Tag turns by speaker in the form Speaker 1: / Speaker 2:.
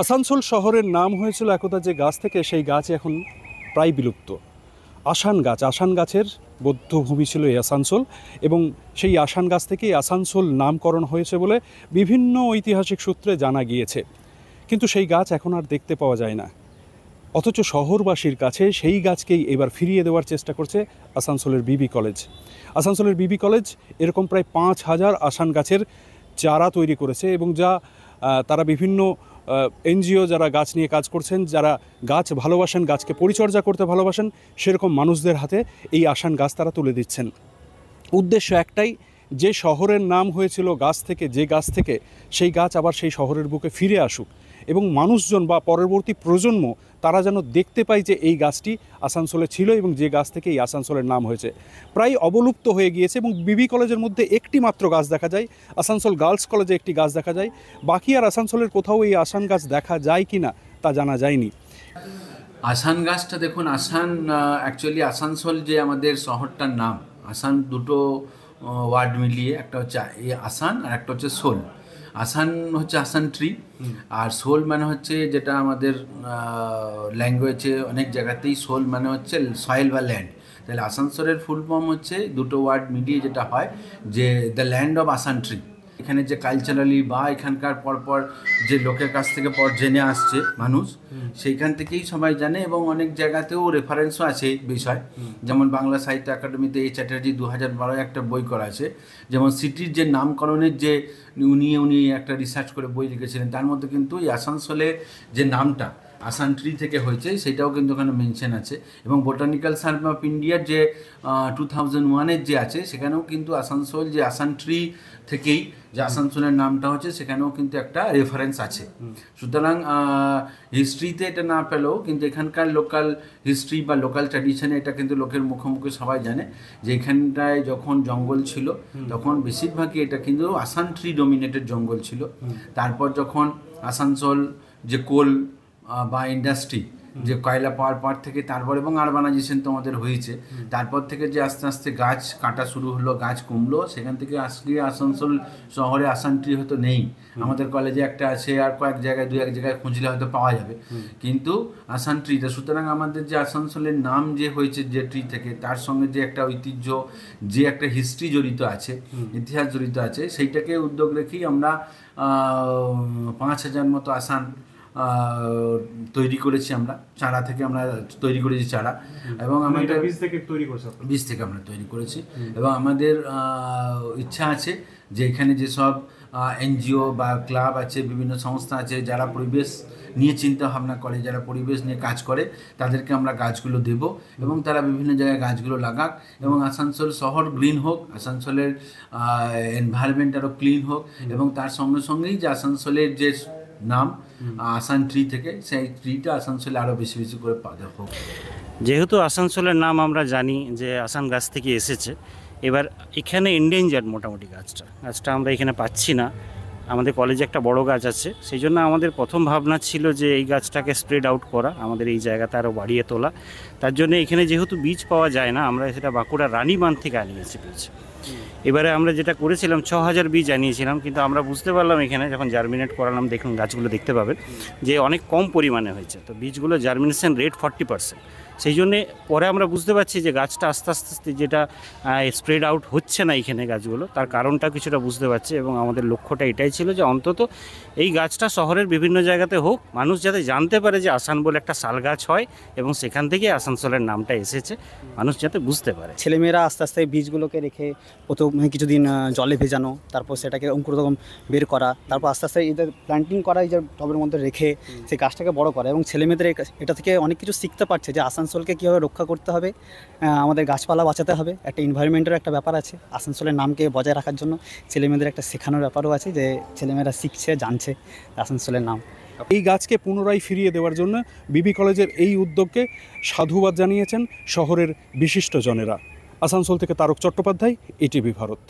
Speaker 1: আসানসোল শহরের নাম হয়েছিল একদা যে গাছ থেকে, সেই গাছ এখন প্রায় বিলুপ্ত। আসান গাছের বধ্যভূমি ছিল এই আসানসোল, এবং সেই আসান গাছ থেকেই আসানসোল নামকরণ হয়েছে বলে বিভিন্ন ঐতিহাসিক সূত্রে জানা গিয়েছে। কিন্তু সেই গাছ এখন আর দেখতে পাওয়া যায় না, অথচ শহরবাসীর কাছে সেই গাছকেই এবার ফিরিয়ে দেওয়ার চেষ্টা করছে আসানসোলের বিবি কলেজ। আসানসোলের বিবি কলেজ এরকম প্রায় 5,000 আসান গাছের চারা তৈরি করেছে, এবং যা তারা বিভিন্ন এনজিও যারা গাছ নিয়ে কাজ করছেন, যারা গাছ ভালোবাসেন, গাছকে পরিচর্যা করতে ভালোবাসেন, সেরকম মানুষদের হাতে এই আসান গাছ তারা তুলে দিচ্ছেন। উদ্দেশ্য একটাই, যে শহরের নাম হয়েছিল গাছ থেকে, যে গাছ থেকে, সেই গাছ আবার সেই শহরের বুকে ফিরে আসুক, এবং মানুষজন বা পরবর্তী প্রজন্ম তারা যেন দেখতে পায় যে এই গাছটি আসানসোলে ছিল এবং যে গাছ থেকে এই আসানসোলের নাম হয়েছে। প্রায় অবলুপ্ত হয়ে গিয়েছে, এবং বিবি কলেজের মধ্যে একটি মাত্র গাছ দেখা যায়, আসানসোল গার্লস কলেজে একটি গাছ দেখা যায়। বাকি আর আসানসোলের কোথাও এই আসান গাছ দেখা যায় কি না তা জানা যায়নি।
Speaker 2: আসান গাছটা দেখুন, আসান অ্যাকচুয়ালি আসানসোল যে আমাদের শহরটার নাম, আসান দুটো ওয়ার্ড মিলিয়ে, একটা হচ্ছে আসান আর একটা হচ্ছে সোল। আসান হচ্ছে আসান ট্রি, আর সোল মানে হচ্ছে, যেটা আমাদের ল্যাঙ্গুয়েজে অনেক জায়গাতেই সোল মানে হচ্ছে সয়েল বা ল্যান্ড। তাহলে আসানসোলের ফুল ফর্ম হচ্ছে দুটো ওয়ার্ড মিলিয়ে যেটা হয় যে the land of Asan tree. এখানে যে কালচারালি বা এখানকার পরপর যে লোকের কাছ থেকে পর জেনে আসছে মানুষ, সেইখান থেকেই সবাই জানে, এবং অনেক জায়গাতেও রেফারেন্সও আছে বিষয়। যেমন বাংলা সাহিত্য একাডেমিতে এই চ্যাটার্জি 2012 একটা বই করা আছে, যেমন সিটির যে নামকরণের যে উনি একটা রিসার্চ করে বই লিখেছিলেন, তার মধ্যে কিন্তু এই আসানসোলের যে নামটা আসান ট্রি থেকে হয়েছে সেটাও কিন্তু ওখানে মেনশন আছে। এবং বোটানিক্যাল সার্ভে অফ ইন্ডিয়ার যে 2001-এর যে আছে, সেখানেও কিন্তু আসানসোল যে আসান ট্রি থেকেই যে আসানসোলের নামটা হচ্ছে, সেখানেও কিন্তু একটা রেফারেন্স আছে। সুতরাং হিস্ট্রিতে এটা না পেলেও কিন্তু এখানকার লোকাল হিস্ট্রি বা লোকাল ট্র্যাডিশনে এটা কিন্তু লোকের মুখে মুখে সবাই জানে যে এখানটায় যখন জঙ্গল ছিল তখন বেশিরভাগই এটা কিন্তু আসান ট্রি ডোমিনেটেড জঙ্গল ছিল। তারপর যখন আসানসোল যে কোল বা ইন্ডাস্ট্রি, যে কয়লা পাওয়ার পর থেকে, তারপর এবং আরবানাইজেশন তো আমাদের হয়েছে, তারপর থেকে যে আস্তে আস্তে গাছ কাটা শুরু হলো, গাছ কমলো, সেখান থেকে আজকে আসানসোল শহরে আসান ট্রি হয়তো নেই। আমাদের কলেজে একটা আছে, আর কয়েক জায়গায় দু এক জায়গায় খুঁজলে হয়তো পাওয়া যাবে, কিন্তু আসান ট্রিটা। সুতরাং আমাদের যে আসানসোলের নাম যে হয়েছে যে ট্রি থেকে, তার সঙ্গে যে একটা ঐতিহ্য, যে একটা হিস্ট্রি জড়িত আছে, ইতিহাস জড়িত আছে, সেইটাকে উদ্যোগ রেখেই আমরা 5,000 মতো আসান তৈরি করেছি। আমরা চারা থেকে আমরা তৈরি করেছি চারা, এবং আমাদের বীজ থেকে আমরা তৈরি করেছি। এবং আমাদের ইচ্ছা আছে যে এখানে যেসব এনজিও বা ক্লাব আছে, বিভিন্ন সংস্থা আছে, যারা পরিবেশ নিয়ে চিন্তা ভাবনা করে, যারা পরিবেশ নিয়ে কাজ করে, তাদেরকে আমরা গাছগুলো দেব, এবং তারা বিভিন্ন জায়গায় গাছগুলো লাগাক, এবং আসানসোল শহর গ্রিন হোক, আসানসোলের এনভায়রনমেন্ট আরও ক্লিন হোক, এবং তার সঙ্গে সঙ্গেই যে আসানসোলের যে নাম আসান ট্রি থেকে, সেই ট্রিটা আসানসোলে আরও বেশি বেশি করে পাওয়া হোক।
Speaker 3: যেহেতু আসানসোলের নাম আমরা জানি যে আসান গাছ থেকে এসেছে, এবার এখানে এন্ডেঞ্জার্ড মোটামুটি গাছটা আমরা এখানে পাচ্ছি না। আমাদের কলেজে একটা বড় গাছ আছে, সেই জন্য আমাদের প্রথম ভাবনা ছিল যে এই গাছটাকে স্প্রেড আউট করা, আমাদের এই জায়গাটা আরও বাড়িয়ে তোলা। তার জন্য এখানে যেহেতু বীজ পাওয়া যায় না, আমরা সেটা বাঁকুড়া রানীবাঁধ থেকে আনিয়েছি বীজ। এবারে আমরা যেটা করেছিলাম 6,000 বীজ আনিয়েছিলাম, কিন্তু আমরা বুঝতে পারলাম এখানে যখন জার্মিনেট করালাম, দেখুন গাছগুলো দেখতে পাবেন যে অনেক কম পরিমাণে হয়েছে। তো বীজগুলো জার্মিনেশন রেট 40%। সেই জন্যে পরে আমরা বুঝতে পারছি যে গাছটা আস্তে আস্তে যেটা স্প্রেড আউট হচ্ছে না এখানে গাছগুলো, তার কারণটা কিছুটা বুঝতে পারছি। এবং আমাদের লক্ষ্যটা এটাই ছিল যে অন্তত এই গাছটা শহরের বিভিন্ন জায়গাতে হোক, মানুষ যাতে জানতে পারে যে আসান বলে একটা শাল গাছ হয়, এবং সেখান থেকে আসানসোলের নামটা এসেছে, মানুষ যাতে বুঝতে পারে।
Speaker 4: ছেলেমেয়েরা আস্তে আস্তে বীজগুলোকে রেখে প্রথমে কিছুদিন জলে ভেজানো, তারপর সেটাকে অঙ্কুরোদ্গম বের করা, তারপর আস্তে আস্তে এদের প্ল্যান্টিং করা, এই যে টবের মধ্যে রেখে সেই গাছটাকে বড় করা, এবং ছেলেমেয়েদের এটা থেকে অনেক কিছু শিখতে পারছে যে আসানসোলকে কীভাবে রক্ষা করতে হবে, আমাদের গাছপালা বাঁচাতে হবে, একটা এনভায়রনমেন্টের একটা ব্যাপার আছে। আসানসোলের নামকে বজায় রাখার জন্য ছেলেমেয়েদের একটা শেখানোর ব্যাপারও আছে, যে ছেলেমেয়েরা শিখছে, জানছে আসানসোলের নাম।
Speaker 1: এই গাছকে পুনরায় ফিরিয়ে দেওয়ার জন্য বিবি কলেজের এই উদ্যোগকে সাধুবাদ জানিয়েছেন শহরের বিশিষ্টজনেরা। আসানসোল থেকে তারক চট্টোপাধ্যায়, এটিভি ভারত।